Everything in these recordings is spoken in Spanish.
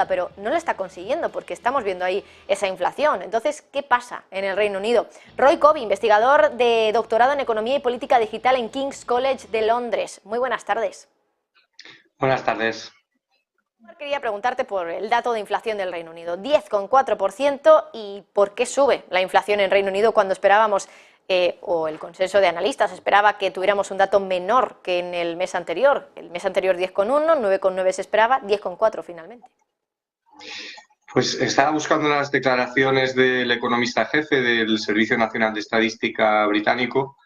pero no lo está consiguiendo porque estamos viendo ahí esa inflación. Entonces, ¿qué pasa en el Reino Unido? Roy Covey, investigador de doctorado en Economía y Política Digital en King's College de Londres. Muy buenas tardes. Buenas tardes. Quería preguntarte por el dato de inflación del Reino Unido, 10,4%, y por qué sube la inflación en Reino Unido cuando esperábamos, o el consenso de analistas esperaba que tuviéramos un dato menor que en el mes anterior. El mes anterior 10,1, 9,9 se esperaba, 10,4 finalmente. Pues estaba buscando las declaraciones del economista jefe del Servicio Nacional de Estadística británico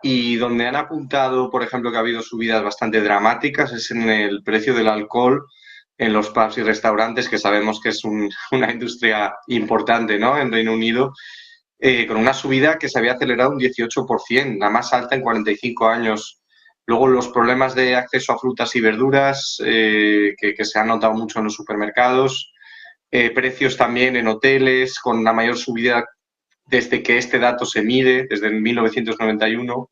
y donde han apuntado, por ejemplo, que ha habido subidas bastante dramáticas es en el precio del alcohol en los pubs y restaurantes, que sabemos que es una industria importante, ¿no?, en Reino Unido, con una subida que se había acelerado un 18%, la más alta en 45 años. Luego los problemas de acceso a frutas y verduras, que se han notado mucho en los supermercados, precios también en hoteles, con una mayor subida desde que este dato se mide, desde el 1991.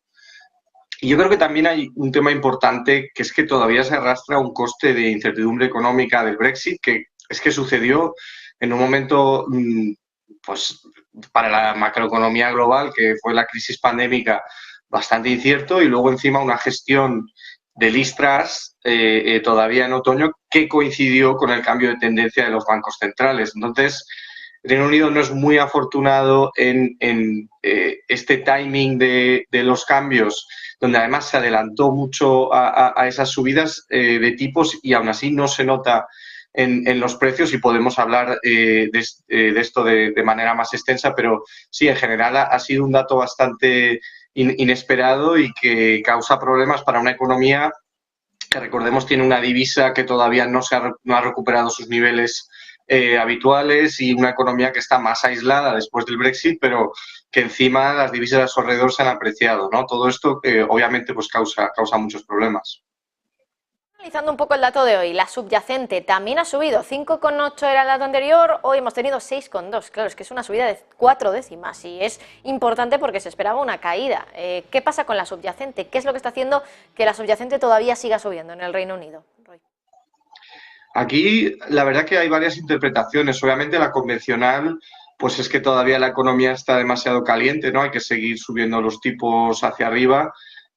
Y yo creo que también hay un tema importante, que es que todavía se arrastra un coste de incertidumbre económica del Brexit, que es que sucedió en un momento, pues, para la macroeconomía global, que fue la crisis pandémica, bastante incierto, y luego encima una gestión de Liz Truss todavía en otoño, que coincidió con el cambio de tendencia de los bancos centrales. Entonces, Reino Unido no es muy afortunado en este timing de los cambios, donde además se adelantó mucho a esas subidas de tipos y aún así no se nota en los precios, y podemos hablar de esto de manera más extensa, pero sí, en general ha sido un dato bastante inesperado y que causa problemas para una economía que, recordemos, tiene una divisa que todavía no ha recuperado sus niveles habituales, y una economía que está más aislada después del Brexit, pero que encima las divisas a su alrededor se han apreciado, ¿no? Todo esto obviamente pues causa muchos problemas. Analizando un poco el dato de hoy, la subyacente también ha subido, 5,8 era el dato anterior, hoy hemos tenido 6,2. Claro, es que es una subida de 4 décimas y es importante porque se esperaba una caída. ¿Qué pasa con la subyacente? ¿Qué es lo que está haciendo que la subyacente todavía siga subiendo en el Reino Unido, Roy? Aquí la verdad que hay varias interpretaciones. Obviamente la convencional pues es que todavía la economía está demasiado caliente, ¿no? Hay que seguir subiendo los tipos hacia arriba.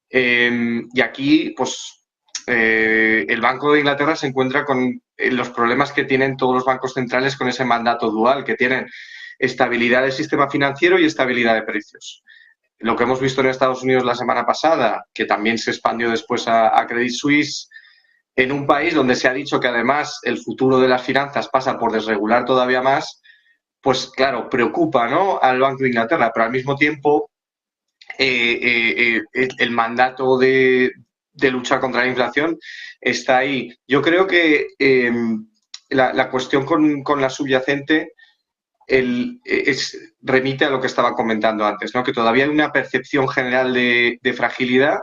Y aquí pues el Banco de Inglaterra se encuentra con los problemas que tienen todos los bancos centrales con ese mandato dual, que tienen estabilidad del sistema financiero y estabilidad de precios. Lo que hemos visto en Estados Unidos la semana pasada, que también se expandió después a Credit Suisse, en un país donde se ha dicho que además el futuro de las finanzas pasa por desregular todavía más, pues claro, preocupa, ¿no?, al Banco de Inglaterra, pero al mismo tiempo el mandato de luchar contra la inflación está ahí. Yo creo que la cuestión con la subyacente remite a lo que estaba comentando antes, ¿no?, que todavía hay una percepción general de fragilidad.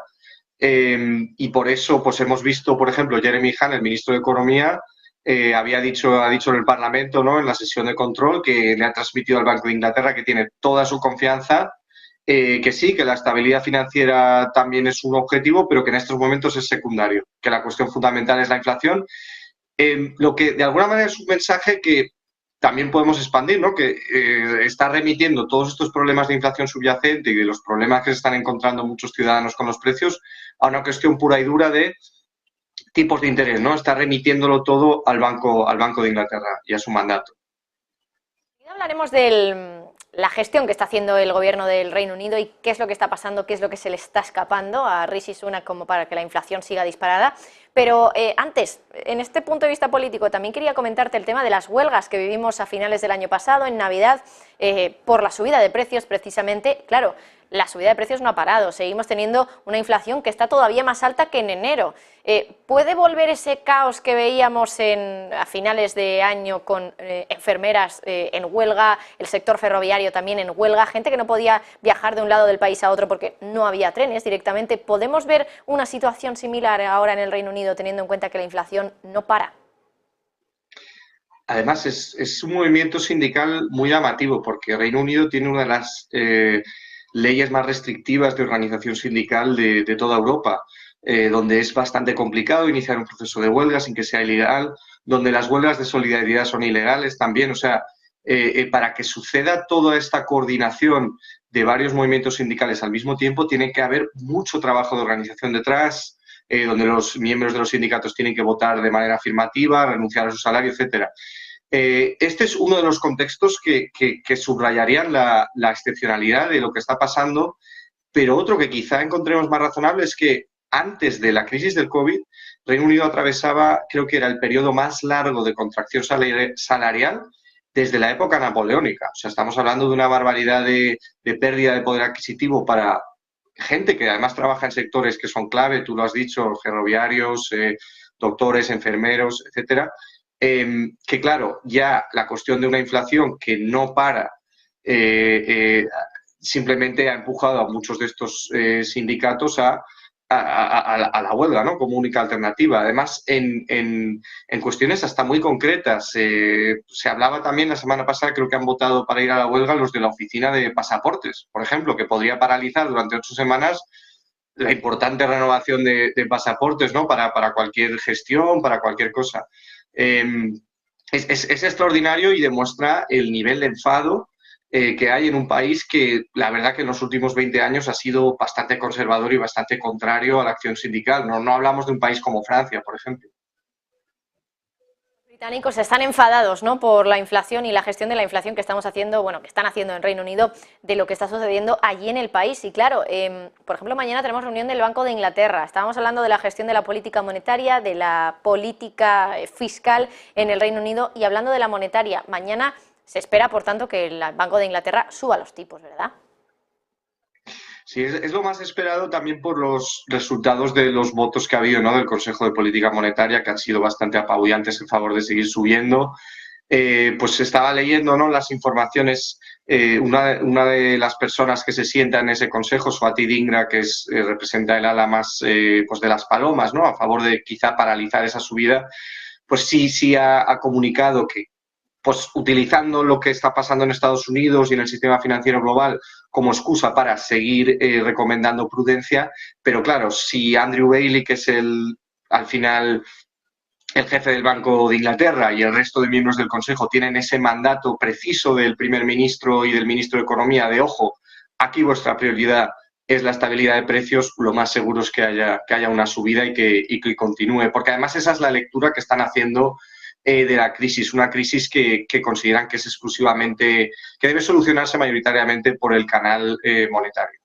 Y por eso pues hemos visto, por ejemplo, Jeremy Hunt, el ministro de Economía, ha dicho en el Parlamento, ¿no?, en la sesión de control, que le ha transmitido al Banco de Inglaterra que tiene toda su confianza, que sí, que la estabilidad financiera también es un objetivo, pero que en estos momentos es secundario, que la cuestión fundamental es la inflación. Lo que de alguna manera es un mensaje que también podemos expandir, ¿no?, que está remitiendo todos estos problemas de inflación subyacente y de los problemas que se están encontrando muchos ciudadanos con los precios a una cuestión pura y dura de tipos de interés, ¿no? Está remitiéndolo todo al Banco de Inglaterra y a su mandato. Hablaremos de la gestión que está haciendo el gobierno del Reino Unido y qué es lo que está pasando, qué es lo que se le está escapando a Rishi Sunak como para que la inflación siga disparada. Pero antes, en este punto de vista político, también quería comentarte el tema de las huelgas que vivimos a finales del año pasado, en Navidad, por la subida de precios precisamente. Claro, la subida de precios no ha parado, seguimos teniendo una inflación que está todavía más alta que en enero. ¿Puede volver ese caos que veíamos a finales de año con enfermeras en huelga, el sector ferroviario también en huelga, gente que no podía viajar de un lado del país a otro porque no había trenes directamente? ¿Podemos ver una situación similar ahora en el Reino Unido, teniendo en cuenta que la inflación no para? Además, es un movimiento sindical muy llamativo, porque Reino Unido tiene una de las leyes más restrictivas de organización sindical de toda Europa. donde es bastante complicado iniciar un proceso de huelga sin que sea ilegal, donde las huelgas de solidaridad son ilegales también. O sea, para que suceda toda esta coordinación de varios movimientos sindicales al mismo tiempo, tiene que haber mucho trabajo de organización detrás, donde los miembros de los sindicatos tienen que votar de manera afirmativa, renunciar a su salario, etcétera. Este es uno de los contextos que subrayarían la excepcionalidad de lo que está pasando, pero otro que quizá encontremos más razonable es que antes de la crisis del COVID, Reino Unido atravesaba, creo que era el periodo más largo de contracción salarial desde la época napoleónica. O sea, estamos hablando de una barbaridad de pérdida de poder adquisitivo para gente que además trabaja en sectores que son clave, tú lo has dicho, ferroviarios, doctores, enfermeros, etcétera. Que claro, ya la cuestión de una inflación que no para simplemente ha empujado a muchos de estos sindicatos a la huelga, ¿no? Como única alternativa. Además, en cuestiones hasta muy concretas. Se hablaba también la semana pasada, creo que han votado para ir a la huelga los de la oficina de pasaportes, por ejemplo, que podría paralizar durante 8 semanas la importante renovación de pasaportes, ¿no? Para cualquier gestión, para cualquier cosa. Es extraordinario y demuestra el nivel de enfado que hay en un país que la verdad que en los últimos 20 años ha sido bastante conservador y bastante contrario a la acción sindical. No hablamos de un país como Francia, por ejemplo. Los británicos están enfadados, ¿no?, por la inflación y la gestión de la inflación que estamos haciendo, bueno, que están haciendo en Reino Unido, de lo que está sucediendo allí en el país. Y claro, por ejemplo, mañana tenemos reunión del Banco de Inglaterra. Estábamos hablando de la gestión de la política monetaria, de la política fiscal en el Reino Unido, y hablando de la monetaria, mañana se espera, por tanto, que el Banco de Inglaterra suba los tipos, ¿verdad? Sí, es lo más esperado también por los resultados de los votos que ha habido, ¿no? Del Consejo de Política Monetaria, que han sido bastante apabullantes en favor de seguir subiendo. Pues estaba leyendo, ¿no?, las informaciones. Una de las personas que se sienta en ese consejo, Swati Dhingra, que representa el ala más pues de las palomas, ¿no?, a favor de quizá paralizar esa subida, pues sí ha comunicado que, pues utilizando lo que está pasando en Estados Unidos y en el sistema financiero global como excusa para seguir recomendando prudencia, pero claro, si Andrew Bailey, que es al final el jefe del Banco de Inglaterra, y el resto de miembros del Consejo tienen ese mandato preciso del primer ministro y del ministro de Economía de, ojo, aquí vuestra prioridad es la estabilidad de precios, lo más seguro es que haya una subida y que continúe, porque además esa es la lectura que están haciendo de la crisis, una crisis que consideran que es exclusivamente, que debe solucionarse mayoritariamente por el canal monetario.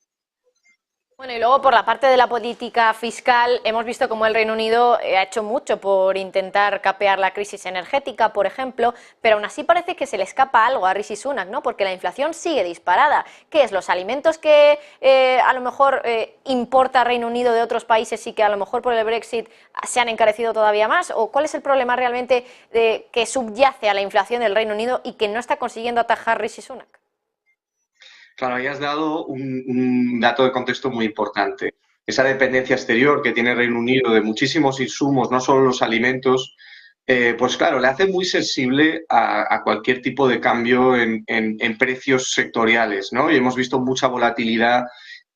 Bueno, y luego por la parte de la política fiscal hemos visto cómo el Reino Unido ha hecho mucho por intentar capear la crisis energética, por ejemplo, pero aún así parece que se le escapa algo a Rishi Sunak, ¿no? Porque la inflación sigue disparada. ¿Qué es? ¿Los alimentos que a lo mejor importa Reino Unido de otros países y que a lo mejor por el Brexit se han encarecido todavía más? ¿O cuál es el problema realmente que subyace a la inflación del Reino Unido y que no está consiguiendo atajar Rishi Sunak? Claro, ahí has dado un dato de contexto muy importante. Esa dependencia exterior que tiene Reino Unido de muchísimos insumos, no solo los alimentos, pues claro, le hace muy sensible a cualquier tipo de cambio en precios sectoriales, ¿no? Y hemos visto mucha volatilidad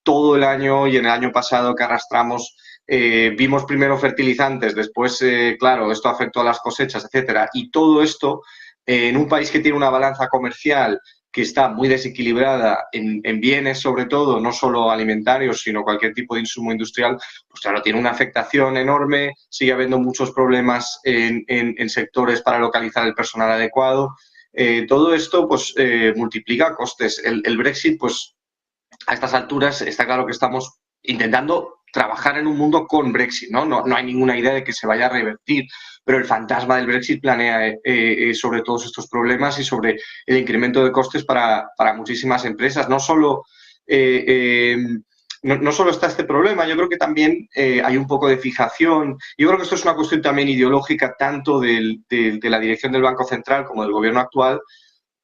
todo el año, y en el año pasado que arrastramos, vimos primero fertilizantes, después, claro, esto afectó a las cosechas, etcétera. Y todo esto, en un país que tiene una balanza comercial que está muy desequilibrada en bienes, sobre todo, no solo alimentarios, sino cualquier tipo de insumo industrial, pues claro, tiene una afectación enorme, sigue habiendo muchos problemas en sectores para localizar el personal adecuado. Todo esto, pues, multiplica costes. El Brexit, pues, a estas alturas está claro que estamos intentando trabajar en un mundo con Brexit, ¿no? No hay ninguna idea de que se vaya a revertir, pero el fantasma del Brexit planea sobre todos estos problemas y sobre el incremento de costes para muchísimas empresas. No solo, no solo está este problema, yo creo que también hay un poco de fijación. Yo creo que esto es una cuestión también ideológica, tanto de la dirección del Banco Central como del gobierno actual,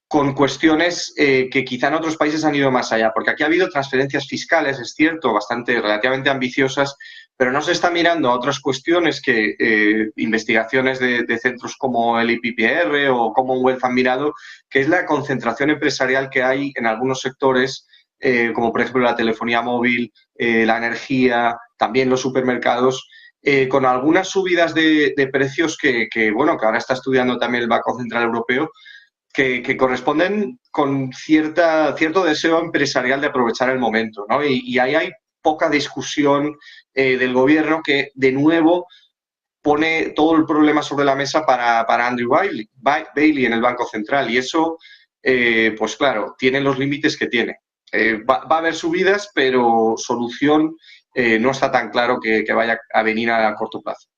con cuestiones que quizá en otros países han ido más allá, porque aquí ha habido transferencias fiscales, es cierto, relativamente ambiciosas, pero no se está mirando a otras cuestiones que investigaciones de centros como el IPPR o Commonwealth han mirado, que es la concentración empresarial que hay en algunos sectores como por ejemplo la telefonía móvil, la energía, también los supermercados, con algunas subidas de precios bueno, que ahora está estudiando también el Banco Central Europeo, que corresponden con cierto deseo empresarial de aprovechar el momento, ¿no? Y ahí hay poca discusión del gobierno que, de nuevo, pone todo el problema sobre la mesa para Andrew Bailey en el Banco Central. Y eso, pues claro, tiene los límites que tiene. Va a haber subidas, pero solución no está tan claro que vaya a venir a corto plazo.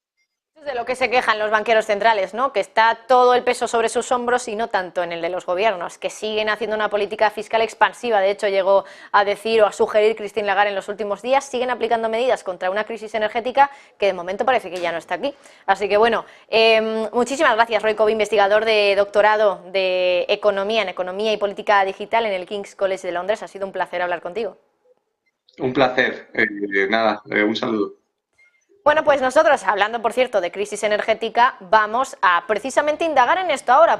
De lo que se quejan los banqueros centrales, ¿no? Que está todo el peso sobre sus hombros y no tanto en el de los gobiernos, que siguen haciendo una política fiscal expansiva. De hecho, llegó a decir o a sugerir Christine Lagarde en los últimos días, siguen aplicando medidas contra una crisis energética que de momento parece que ya no está aquí. Así que bueno, muchísimas gracias, Roy Cobb, investigador de doctorado de Economía en Economía y Política Digital en el King's College de Londres. Ha sido un placer hablar contigo. Un placer. Un saludo. Bueno, pues nosotros, hablando por cierto de crisis energética, vamos a precisamente indagar en esto ahora.